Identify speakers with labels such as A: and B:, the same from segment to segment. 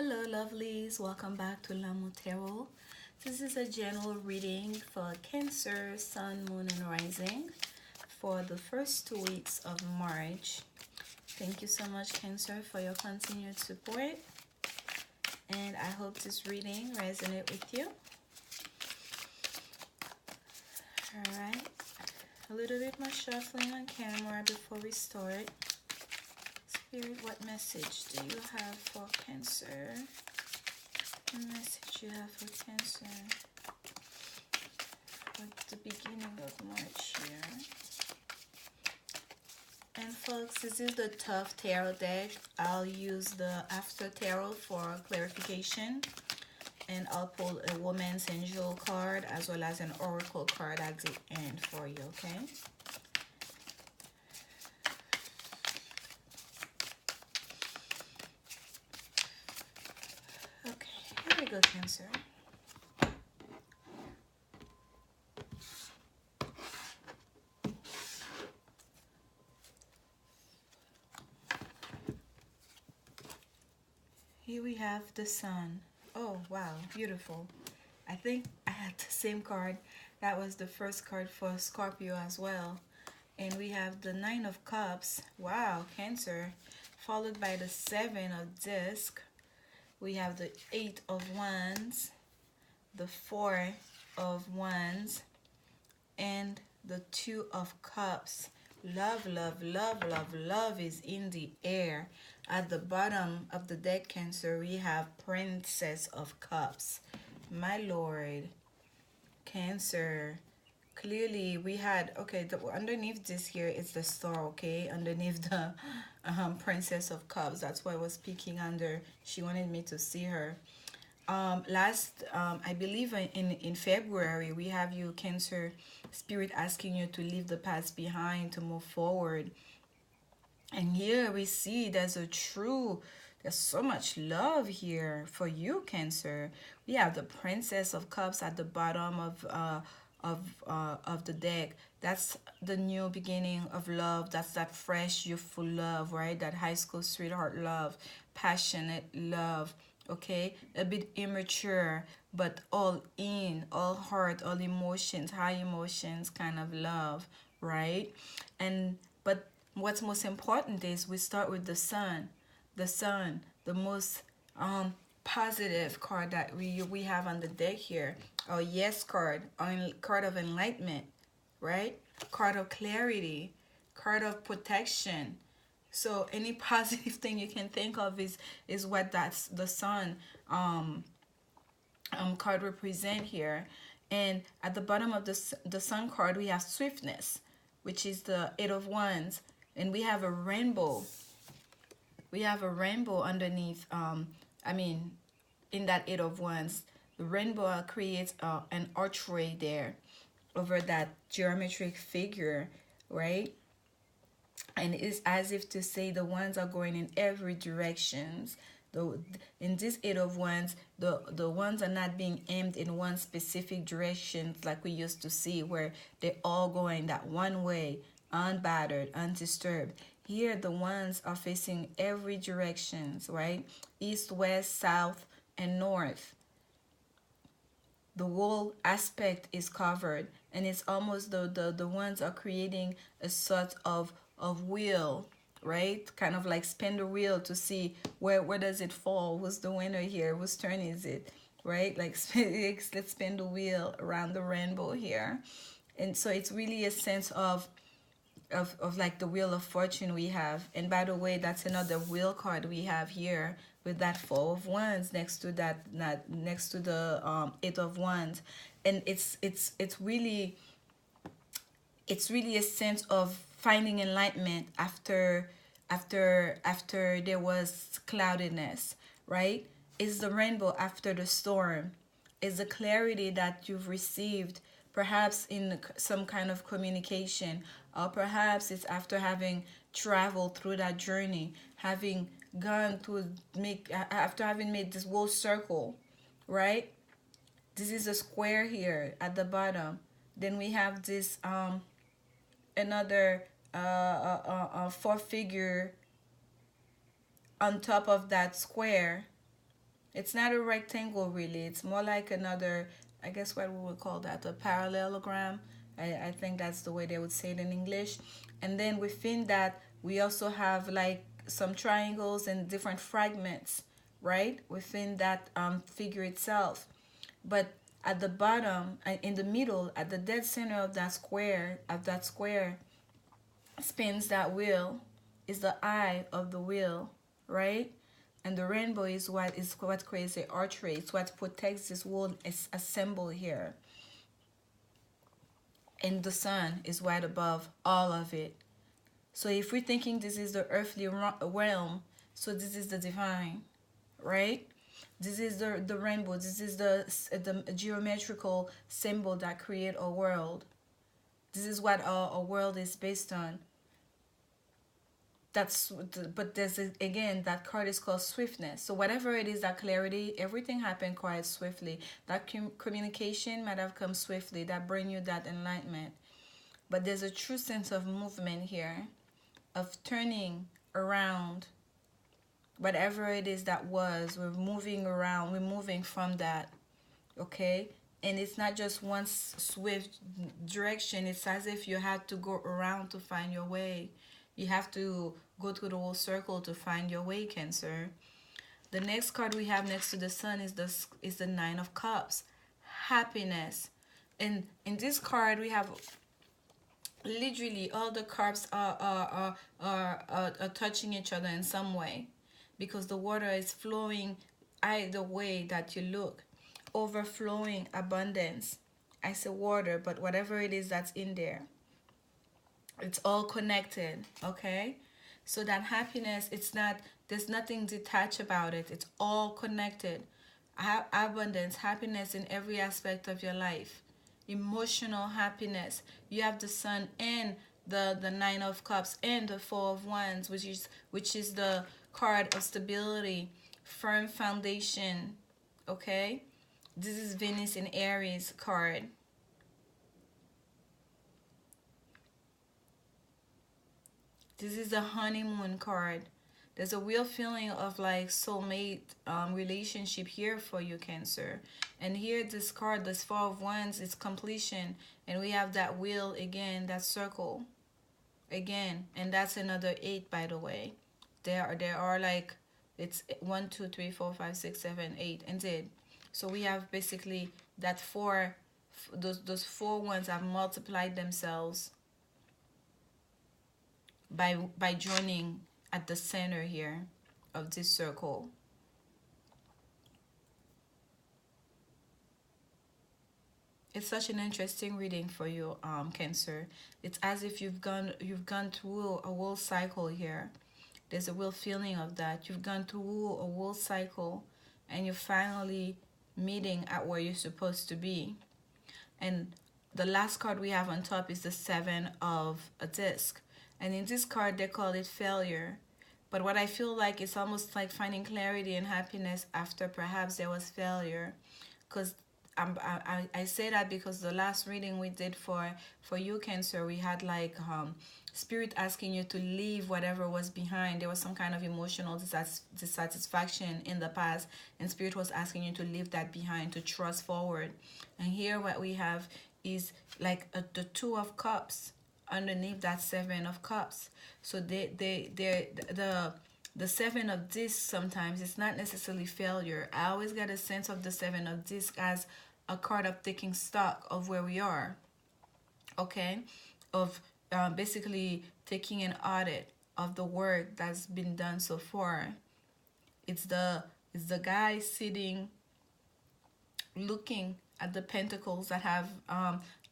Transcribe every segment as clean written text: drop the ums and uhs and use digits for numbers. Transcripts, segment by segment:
A: Hello, lovelies. Welcome back to Lanmou Tarot. This is a general reading for Cancer, Sun, Moon, and Rising for the first 2 weeks of March. Thank you so much, Cancer, for your continued support. And I hope this reading resonates with you. Alright. A little bit more shuffling on camera before we start. Spirit, what message do you have for Cancer? What message you have for Cancer at the beginning of March here? And folks, this is the Tough Tarot deck. I'll use the After Tarot for clarification. And I'll pull a Woman's Angel card as well as an Oracle card at the end for you, okay? Okay, here we go, Cancer. Here we have the Sun. Oh, wow, beautiful. I think I had the same card. That was the first card for Scorpio as well. And we have the Nine of Cups. Wow, Cancer. Followed by the Seven of Disc. We have the Eight of Wands, the Four of Wands, and the Two of Cups. Love, love, love, love, love is in the air. At the bottom of the deck, Cancer, we have Princess of Cups. My Lord, Cancer. Clearly, we had, okay, underneath this here is the star, okay? Underneath the Princess of Cups. That's why I was peeking under. She wanted me to see her. I believe in February, we have you, Cancer, Spirit asking you to leave the past behind, to move forward. And here we see there's so much love here for you, Cancer. We have the Princess of Cups at the bottom of the deck. That's the new beginning of love. That's that fresh, youthful love, right? That high school sweetheart love, passionate love, okay? A bit immature, but all in, all heart, all emotions, high emotions kind of love, right? But what's most important is we start with the Sun. The most positive card that we have on the deck here. Our Yes card, card of enlightenment, right? Card of clarity, card of protection. So any positive thing you can think of is what that's the Sun card represent here. And at the bottom of the Sun card, we have swiftness, which is the Eight of Wands, and we have a rainbow. We have a rainbow underneath. In that Eight of Wands, the rainbow creates an archway there over that geometric figure, right? And it's as if to say the wands are going in every directions. In this Eight of Wands, the wands are not being aimed in one specific direction like we used to see, where they all going that one way, unbattered, undisturbed. Here the wands are facing every directions, right? East, west, south, and north. The whole aspect is covered, and it's almost the ones are creating a sort of wheel, right? Kind of like spin the wheel to see where does it fall, who's the winner here, whose turn is it, right? Like let's spin the wheel around the rainbow here. And so it's really a sense of like the Wheel of Fortune we have. And by the way, that's another wheel card we have here with that Four of Wands next to next to the Eight of Wands. And it's really a sense of finding enlightenment after there was cloudiness, right? It's the rainbow after the storm. It's the clarity that you've received, perhaps in some kind of communication, or perhaps it's after having traveled through that journey, having gone to after having made this whole circle, right? This is a square here at the bottom. Then we have this another four figure on top of that square, It's not a rectangle really. It's more like another, I guess what we would call that, a parallelogram. I think that's the way they would say it in English. And then within that, we also have like some triangles and different fragments, right? Within that figure itself. But at the bottom, in the middle, at the dead center of that square, spins that wheel, is the eye of the wheel, right? And the rainbow is what creates the archway. It's what protects this whole assemble here. And the sun is right above all of it. So if we're thinking this is the earthly realm, so this is the divine, right? This is the rainbow. This is the geometrical symbol that create a world. This is what a world is based on. That's but there's again that card is called swiftness. So whatever it is, that clarity, everything happened quite swiftly. That communication might have come swiftly. That bring you that enlightenment. But there's a true sense of movement here, of turning around whatever it is that was. We're moving around. We're moving from that. Okay. And it's not just one swift direction. It's as if you had to go around to find your way. You have to go through the whole circle to find your way, Cancer. The next card we have next to the sun is the Nine of Cups, happiness. And in this card we have literally all the cups are touching each other in some way, because the water is flowing either way that you look. Overflowing abundance. I say water, but whatever it is that's in there, it's all connected. Okay, so that happiness, it's not, there's nothing detached about it. It's all connected. Abundance, happiness in every aspect of your life. Emotional happiness. You have the sun and the Nine of Cups and the Four of Wands, which is the card of stability, firm foundation. Okay, this is Venus in Aries card. This is the honeymoon card. There's a real feeling of like soulmate relationship here for you, Cancer. And here this card, this Four of Wands, is completion. And we have that wheel again, that circle again. And that's another 8, by the way. There are like, it's 1, 2, 3, 4, 5, 6, 7, 8, indeed. So we have basically that four, those 4 ones have multiplied themselves by joining at the center here of this circle. It's such an interesting reading for you, Cancer. It's as if you've gone through a whole cycle here. There's a real feeling of that. You've gone through a whole cycle, and you're finally meeting at where you're supposed to be. And the last card we have on top is the Seven of a Disc. And in this card, they call it failure. But what I feel like, it's almost like finding clarity and happiness after perhaps there was failure. Because I say that because the last reading we did for you, Cancer, we had like spirit asking you to leave whatever was behind. There was some kind of emotional dissatisfaction in the past, and spirit was asking you to leave that behind, to trust forward. And here what we have is like the Two of Cups underneath that Seven of Cups. So the Seven of Discs, sometimes it's not necessarily failure. I always get a sense of the Seven of Discs as a card of taking stock of where we are. Okay, of basically taking an audit of the work that's been done so far. It's the guy sitting, looking at the pentacles that have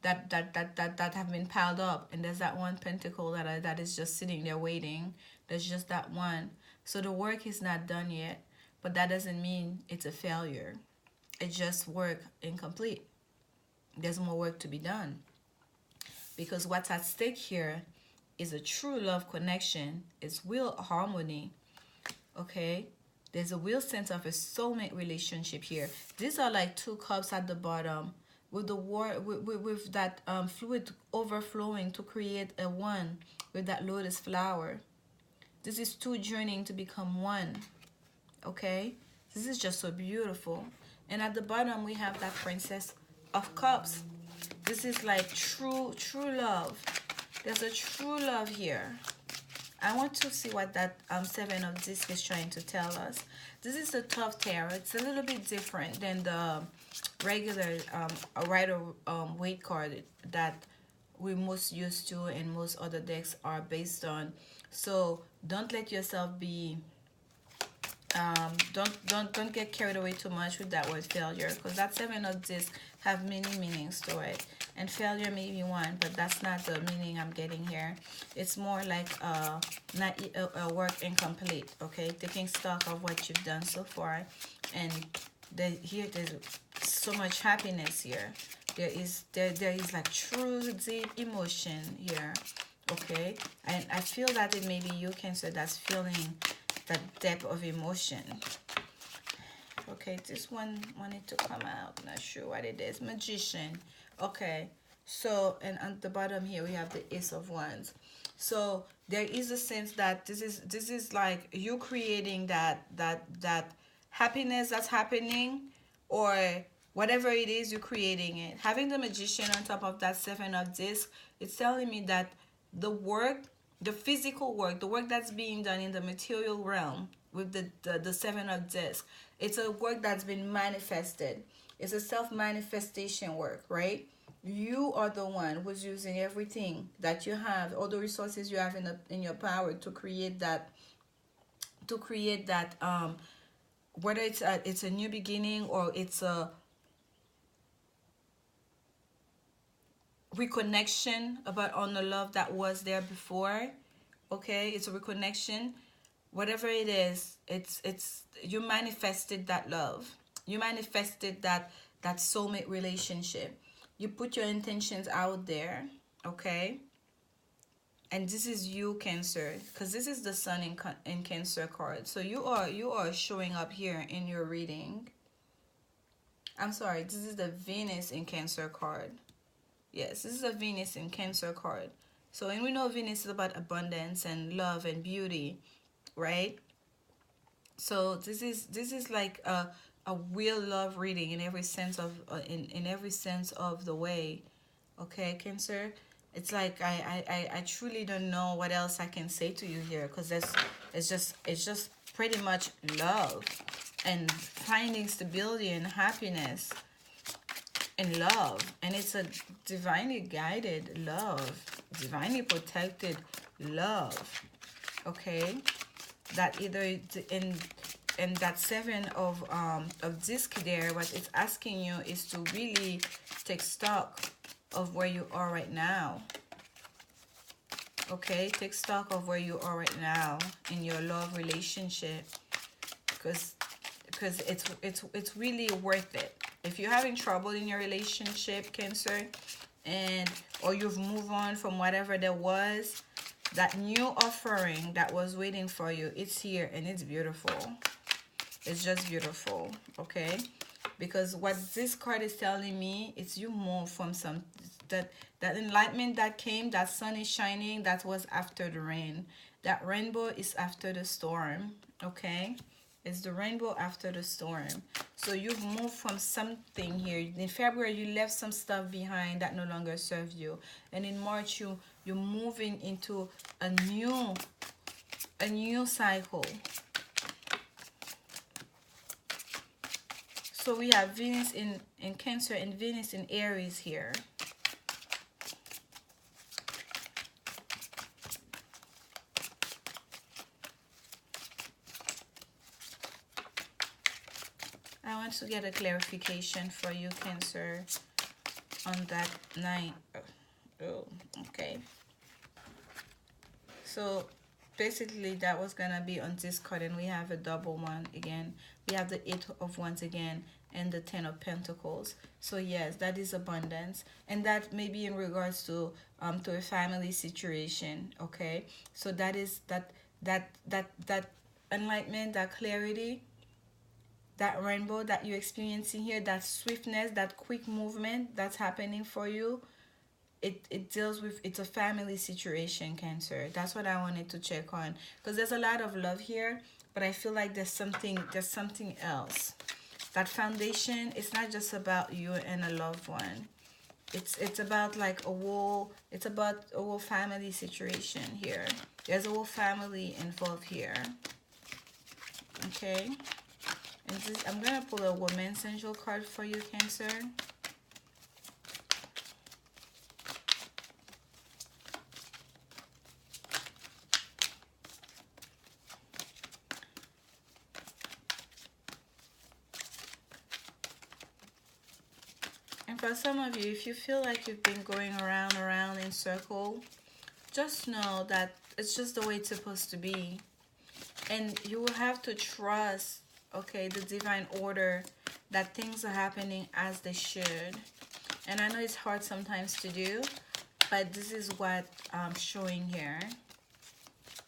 A: that have been piled up, and there's that one pentacle that is just sitting there waiting. There's just that one. So the work is not done yet, but that doesn't mean it's a failure. It's just work incomplete. There's more work to be done, because what's at stake here is a true love connection. It's real harmony. Okay, there's a real sense of a soulmate relationship here. These are like 2 cups at the bottom, with the with that fluid overflowing to create a one with that lotus flower. This is 2 journeying to become one. Okay, This is just so beautiful. And at the bottom we have that Princess of Cups. This is like true love. There's a true love here. I want to see what that Seven of Discs is trying to tell us. This is the Tough Tarot. It's a little bit different than the regular Rider Waite card that we're most used to and most other decks are based on. So don't let yourself be don't get carried away too much with that word failure, because that Seven of Discs have many meanings to it, and failure may be one, but that's not the meaning I'm getting here. It's more like not a work incomplete. Okay, taking stock of what you've done so far, and here there's so much happiness here. There is like true deep emotion here. Okay, and I feel that it may be you, Cancer, that's feeling that depth of emotion. Okay, this one wanted to come out. Not sure what it is. Magician. Okay, so and at the bottom here we have the Ace of Wands. So there is a sense that this is like you creating that happiness that's happening, or whatever it is, you're creating it. Having the Magician on top of that Seven of Discs, it's telling me that the work, the physical work, the work that's being done in the material realm with the Seven of Discs, it's a work that's been manifested. It's a self-manifestation work, right? You are the one who's using everything that you have, all the resources you have in your power to create that, whether it's a new beginning or it's a reconnection about on the love that was there before. Okay, it's a reconnection. Whatever it is, it's you manifested that love. You manifested that soulmate relationship. You put your intentions out there. Okay, and this is you, Cancer, because this is the Sun in Cancer card. So you are showing up here in your reading. I'm sorry, this is the Venus in Cancer card. Yes, this is a Venus in Cancer card. So, and we know Venus is about abundance and love and beauty, right? So this is like a real love reading in every sense of in every sense of the way. Okay, Cancer. It's like I truly don't know what else I can say to you here, because it's just pretty much love and finding stability and happiness and love, and it's a divinely guided love, divinely protected love. Okay, that either in that Seven of Disc there, what it's asking you is to really take stock of where you are right now. Okay, take stock of where you are right now in your love relationship, because it's really worth it. If you're having trouble in your relationship, Cancer, and or you've moved on from whatever there was, that new offering that was waiting for you, it's here and it's beautiful. It's just beautiful. Okay, because what this card is telling me is you move from some that enlightenment that came, that sun is shining, that was after the rain. That rainbow is after the storm. Okay, it's the rainbow after the storm. So you've moved from something here. In February, you left some stuff behind that no longer serves you. And in March, you're moving into a new cycle. So we have Venus in Cancer and Venus in Aries here. I want to get a clarification for you, Cancer, on that 9. Oh, okay. So basically that was gonna be on this card, and we have a double one again. We have the 8 of Wands again and the 10 of Pentacles. So yes, that is abundance, and that may be in regards to a family situation. Okay, so that is that enlightenment, that clarity, that rainbow that you're experiencing here, that swiftness, that quick movement that's happening for you. It deals with, it's a family situation, Cancer. That's what I wanted to check on, because there's a lot of love here, but I feel like there's something else. That foundation, it's not just about you and a loved one. It's about like it's about a whole family situation here. There's a whole family involved here. Okay? And this, I'm gonna pull a woman's angel card for you, Cancer. And for some of you, if you feel like you've been going around in circle, just know that it's just the way it's supposed to be. And you will have to trust, okay, the divine order, that things are happening as they should. And I know it's hard sometimes to do, but this is what I'm showing here.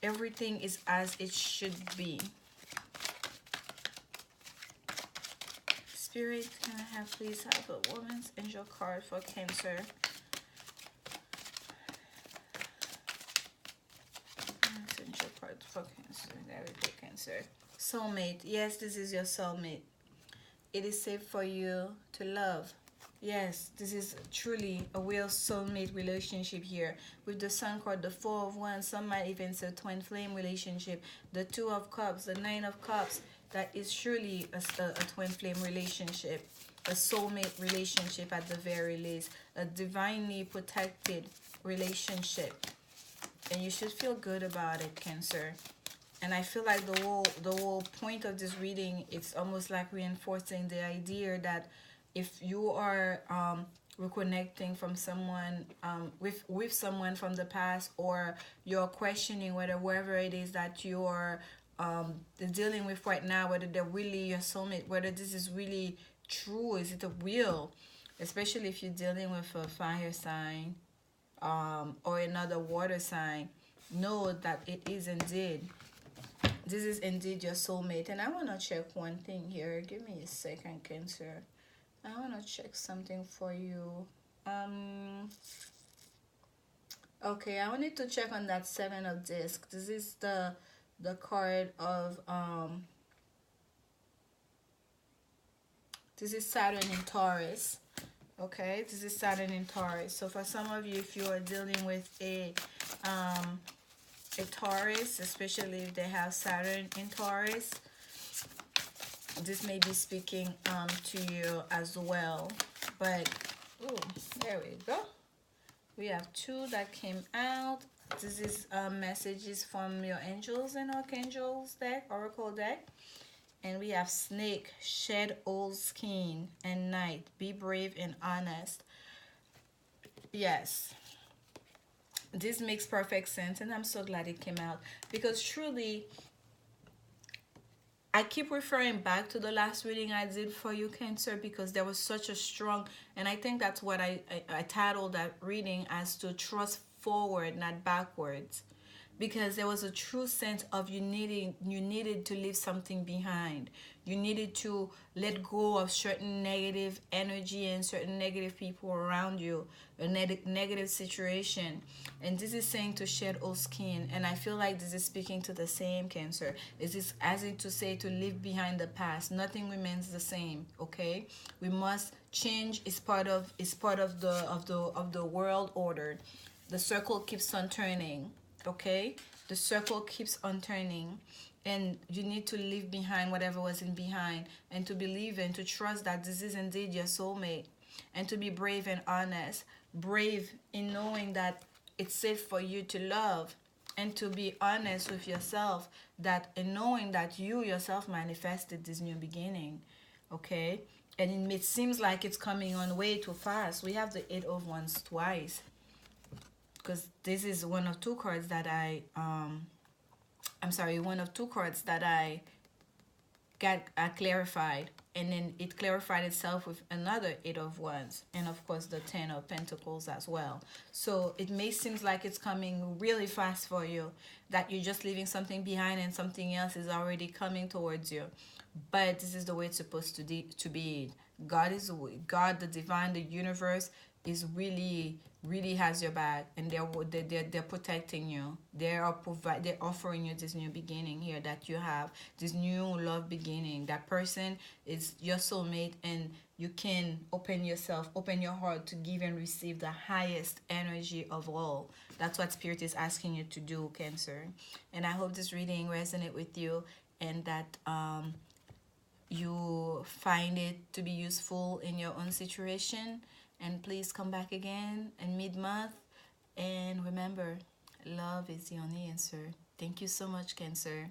A: Everything is as it should be. Spirit, can I have please have a woman's angel card for Cancer? Woman's angel card for Cancer. There we go, Cancer. Soulmate. Yes, this is your soulmate. It is safe for you to love. Yes, this is truly a real soulmate relationship here. With the Sun card, the Four of Wands, some might even say twin flame relationship. The Two of Cups, the Nine of Cups, that is surely a twin flame relationship. A soulmate relationship at the very least. A divinely protected relationship. And you should feel good about it, Cancer. And I feel like the whole point of this reading, it's almost like reinforcing the idea that if you are reconnecting from someone with someone from the past, or you're questioning wherever it is that you're dealing with right now, whether they're really your soulmate, whether this is really true, is it a real, especially if you're dealing with a fire sign or another water sign, know that it is indeed. This is indeed your soulmate. And I want to check one thing here. Give me a second, Cancer. I want to check something for you. Okay, I wanted to check on that Seven of Discs. This is the card of this is Saturn in Taurus. Okay, this is Saturn in Taurus. So for some of you, if you are dealing with a Taurus, especially if they have Saturn in Taurus, this may be speaking to you as well. But ooh, there we go. We have two that came out. This is messages from your angels and archangels deck, oracle deck. And we have Snake, shed old skin, and Knight, be brave and honest. Yes, this makes perfect sense, and I'm so glad it came out, because truly I keep referring back to the last reading I did for you, Cancer, because there was such a strong, and I think that's what I titled that reading as, to trust forward, not backwards, because there was a true sense of you needed to leave something behind. You needed to let go of certain negative energy and certain negative people around you, a negative situation. And this is saying to shed old skin. And I feel like this is speaking to the same, Cancer. This is as in to say to leave behind the past. Nothing remains the same. Okay, we must change. Is part of the world order. The circle keeps on turning. Okay, the circle keeps on turning, and you need to leave behind whatever was in behind, and to believe and to trust that this is indeed your soulmate, and to be brave and honest. Brave in knowing that it's safe for you to love, and to be honest with yourself, that in knowing that you yourself manifested this new beginning. Okay, and it seems like it's coming on way too fast. We have the Eight of Wands twice, because this is one of two cards that one of two cards that I got clarified, and then it clarified itself with another Eight of Wands, and of course the Ten of Pentacles as well. So it may seem like it's coming really fast for you, that you're just leaving something behind and something else is already coming towards you. But this is the way it's supposed to be. God, the divine, the universe is really has your back, and they're protecting you. They're offering you this new beginning here, that you have this new love beginning. That person is your soulmate, and you can open your heart to give and receive the highest energy of all. That's what spirit is asking you to do, Cancer. And I hope this reading resonate with you, and that you find it to be useful in your own situation. And please come back again in mid-month. And remember, love is the only answer. Thank you so much, Cancer.